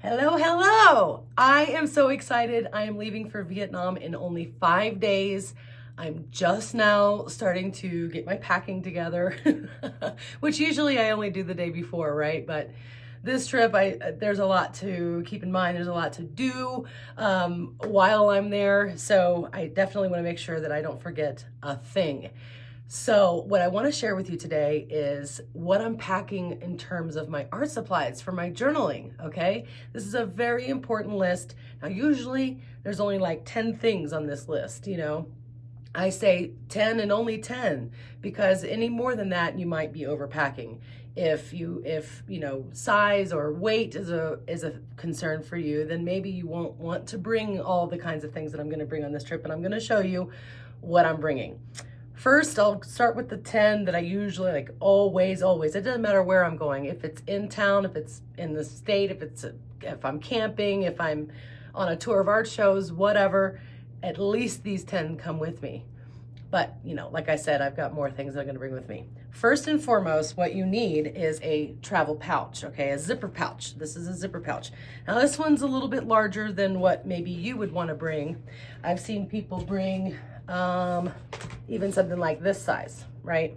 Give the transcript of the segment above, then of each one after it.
Hello, hello! I am so excited. I am leaving for Vietnam in only 5 days. I'm just now starting to get my packing together, which usually I only do the day before, right? But this trip, there's a lot to keep in mind. There's a lot to do while I'm there. So I definitely want to make sure that I don't forget a thing. So what I want to share with you today is what I'm packing in terms of my art supplies for my journaling, okay? This is a very important list. Now, usually there's only like 10 things on this list, you know? I say 10 and only 10 because any more than that, you might be overpacking. If you know, size or weight is a concern for you, then maybe you won't want to bring all the kinds of things that I'm going to bring on this trip, and I'm going to show you what I'm bringing. First, I'll start with the 10 that I usually like always. It doesn't matter where I'm going. If it's in town, if it's in the state, if I'm camping, if I'm on a tour of art shows, whatever, at least these 10 come with me. But, you know, like I said, I've got more things that I'm going to bring with me. First and foremost, what you need is a travel pouch, okay? A zipper pouch. This is a zipper pouch. Now, this one's a little bit larger than what maybe you would want to bring. I've seen people bring even something like this size, right?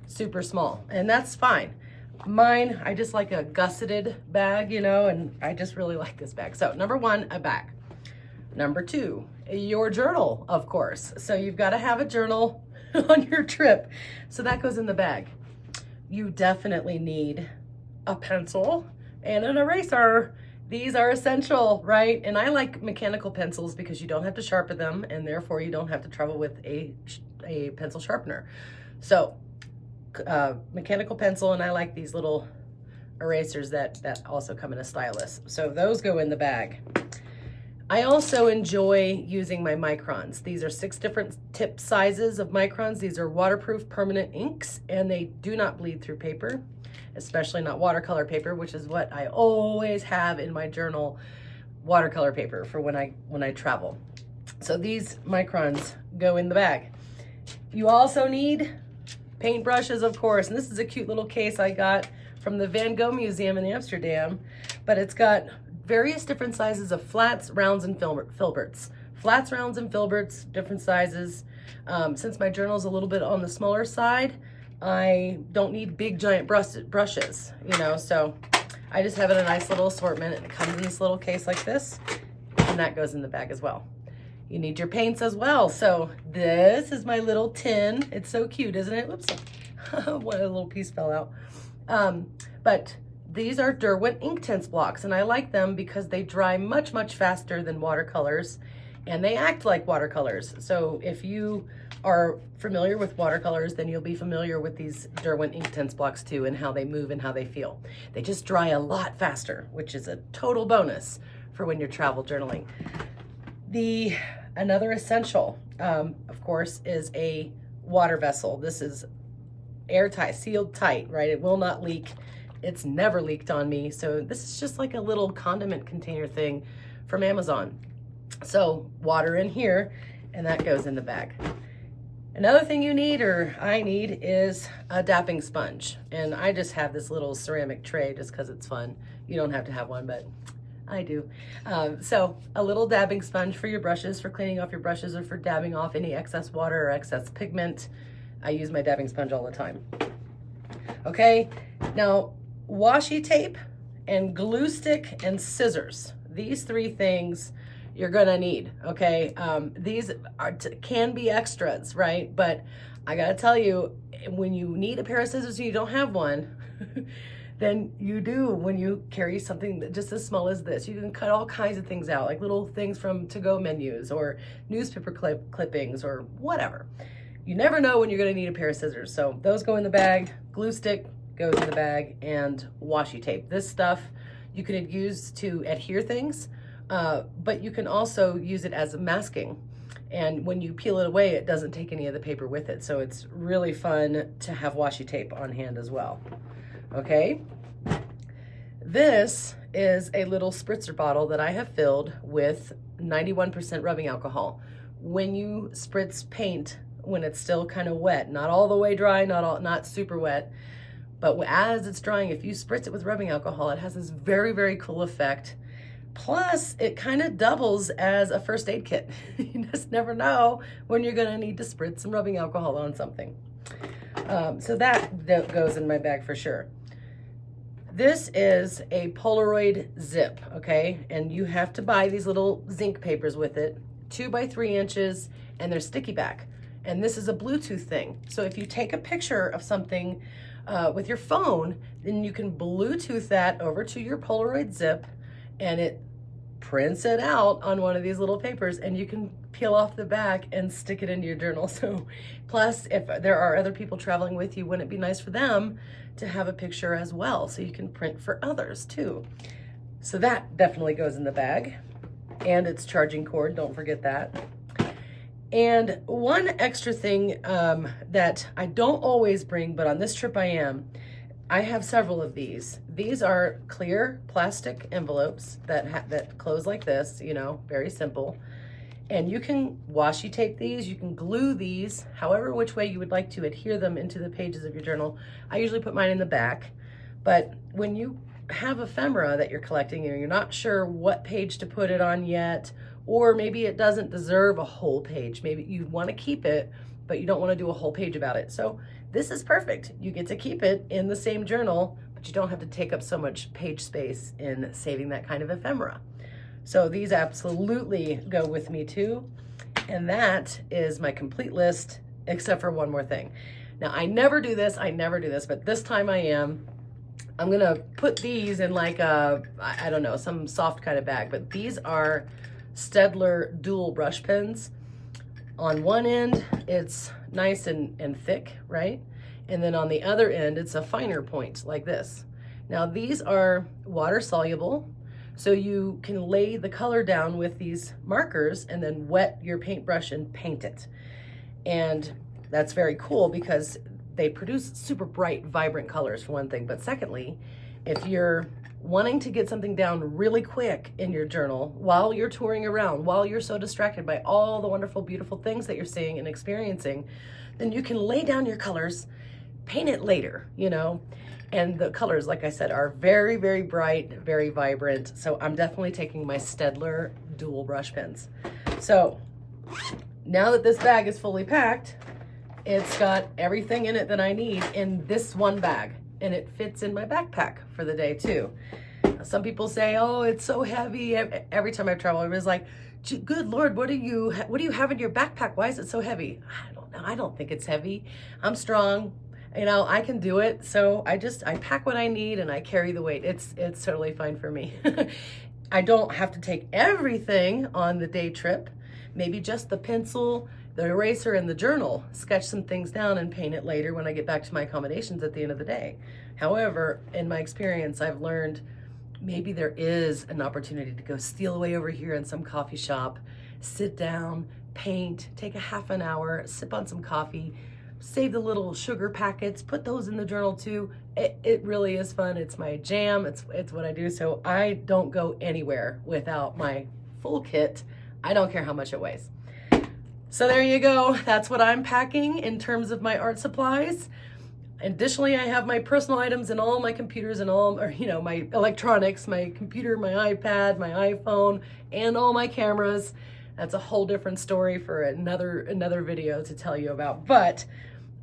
Super small, and that's fine. Mine, I just like a gusseted bag, you know, and I just really like this bag. So number one, a bag. Number two, your journal, of course. So you've got to have a journal on your trip. So that goes in the bag. You definitely need a pencil and an eraser. These are essential, right? And I like mechanical pencils because you don't have to sharpen them, and therefore you don't have to travel with a pencil sharpener. So mechanical pencil, and I like these little erasers that also come in a stylus. So those go in the bag. I also enjoy using my microns. These are 6 different tip sizes of microns. These are waterproof permanent inks, and they do not bleed through paper, especially not watercolor paper, which is what I always have in my journal, watercolor paper for when I travel. So these microns go in the bag. You also need paintbrushes, of course, and this is a cute little case I got from the Van Gogh Museum in Amsterdam, but it's got various different sizes of flats, rounds, and filberts. Flats, rounds, and filberts, different sizes. Since my journal is a little bit on the smaller side, I don't need big giant brushes, you know, so I just have it in a nice little assortment, and it comes in this little case like this, and that goes in the bag as well. You need your paints as well. So this is my little tin. It's so cute, isn't it? Whoops, one little piece fell out. But these are Derwent Inktense blocks, and I like them because they dry much, much faster than watercolors, and they act like watercolors. So if you are familiar with watercolors, then you'll be familiar with these Derwent Inktense blocks too, and how they move and how they feel. They just dry a lot faster, which is a total bonus for when you're travel journaling. Another essential, of course, is a water vessel. This is airtight, sealed tight, right? It will not leak. It's never leaked on me. So this is just like a little condiment container thing from Amazon. So water in here, and that goes in the bag. Another thing you need, or I need, is a dapping sponge. And I just have this little ceramic tray just because it's fun. You don't have to have one, but I do. So a little dabbing sponge for your brushes, for cleaning off your brushes, or for dabbing off any excess water or excess pigment. I use my dabbing sponge all the time. Okay, now washi tape and glue stick and scissors. These 3 things you're gonna need, okay? These can be extras, right? But I gotta tell you, when you need a pair of scissors and you don't have one, then you do when you carry something that just as small as this. You can cut all kinds of things out, like little things from to-go menus or newspaper clippings or whatever. You never know when you're gonna need a pair of scissors. So those go in the bag, glue stick goes in the bag, and washi tape. This stuff you can use to adhere things, but you can also use it as masking. And when you peel it away, it doesn't take any of the paper with it. So it's really fun to have washi tape on hand as well. Okay, this is a little spritzer bottle that I have filled with 91% rubbing alcohol. When you spritz paint, when it's still kind of wet, not all the way dry, not super wet, but as it's drying, if you spritz it with rubbing alcohol, it has this very, very cool effect Plus, it kind of doubles as a first aid kit. You just never know when you're going to need to spritz some rubbing alcohol on something. So that goes in my bag for sure. This is a Polaroid zip, okay? And you have to buy these little zinc papers with it, 2 by 3 inches, and they're sticky back. And this is a Bluetooth thing. So if you take a picture of something with your phone, then you can Bluetooth that over to your Polaroid zip, and it prints it out on one of these little papers, and you can peel off the back and stick it into your journal. So plus, if there are other people traveling with you, wouldn't it be nice for them to have a picture as well, so you can print for others too? So that definitely goes in the bag. And its charging cord, don't forget that. And one extra thing that I don't always bring, but on this trip I have several of these. These are clear plastic envelopes that close like this, you know, very simple. And you can washi tape these, you can glue these, however which way you would like to adhere them into the pages of your journal. I usually put mine in the back, but when you have ephemera that you're collecting and you're not sure what page to put it on yet, or maybe it doesn't deserve a whole page, maybe you want to keep it, but you don't want to do a whole page about it. So this is perfect. You get to keep it in the same journal, but you don't have to take up so much page space in saving that kind of ephemera. So these absolutely go with me too. And that is my complete list, except for one more thing. Now, I never do this, but this time I am. I'm gonna put these in like a, I don't know, some soft kind of bag, but these are Staedtler dual brush pens. On one end, it's nice and thick, right? And then on the other end, it's a finer point like this. Now these are water soluble, so you can lay the color down with these markers and then wet your paintbrush and paint it. And that's very cool because they produce super bright, vibrant colors for one thing. But secondly, if you're wanting to get something down really quick in your journal while you're touring around, while you're so distracted by all the wonderful, beautiful things that you're seeing and experiencing, then you can lay down your colors, paint it later, you know? And the colors, like I said, are very, very bright, very vibrant. So I'm definitely taking my Staedtler dual brush pens. So now that this bag is fully packed, it's got everything in it that I need in this one bag, and it fits in my backpack for the day too. Some people say, oh, it's so heavy. Every time I travel, everybody's like, good Lord, what do you have in your backpack? Why is it so heavy? I don't know. I don't think it's heavy. I'm strong. You know, I can do it. So I pack what I need and I carry the weight. It's totally fine for me. I don't have to take everything on the day trip. Maybe just the pencil, the eraser, and the journal. Sketch some things down and paint it later when I get back to my accommodations at the end of the day. However, in my experience, I've learned maybe there is an opportunity to go steal away over here in some coffee shop, sit down, paint, take a half an hour, sip on some coffee, save the little sugar packets, put those in the journal too. It really is fun. It's my jam. It's what I do. So I don't go anywhere without my full kit. I don't care how much it weighs. So there you go. That's what I'm packing in terms of my art supplies. Additionally, I have my personal items and all my computers and my electronics, my computer, my iPad, my iPhone, and all my cameras. That's a whole different story for another video to tell you about. But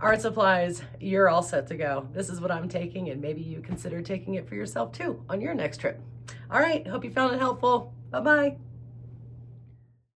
art supplies, you're all set to go. This is what I'm taking, and maybe you consider taking it for yourself too on your next trip. All right, hope you found it helpful. Bye-bye.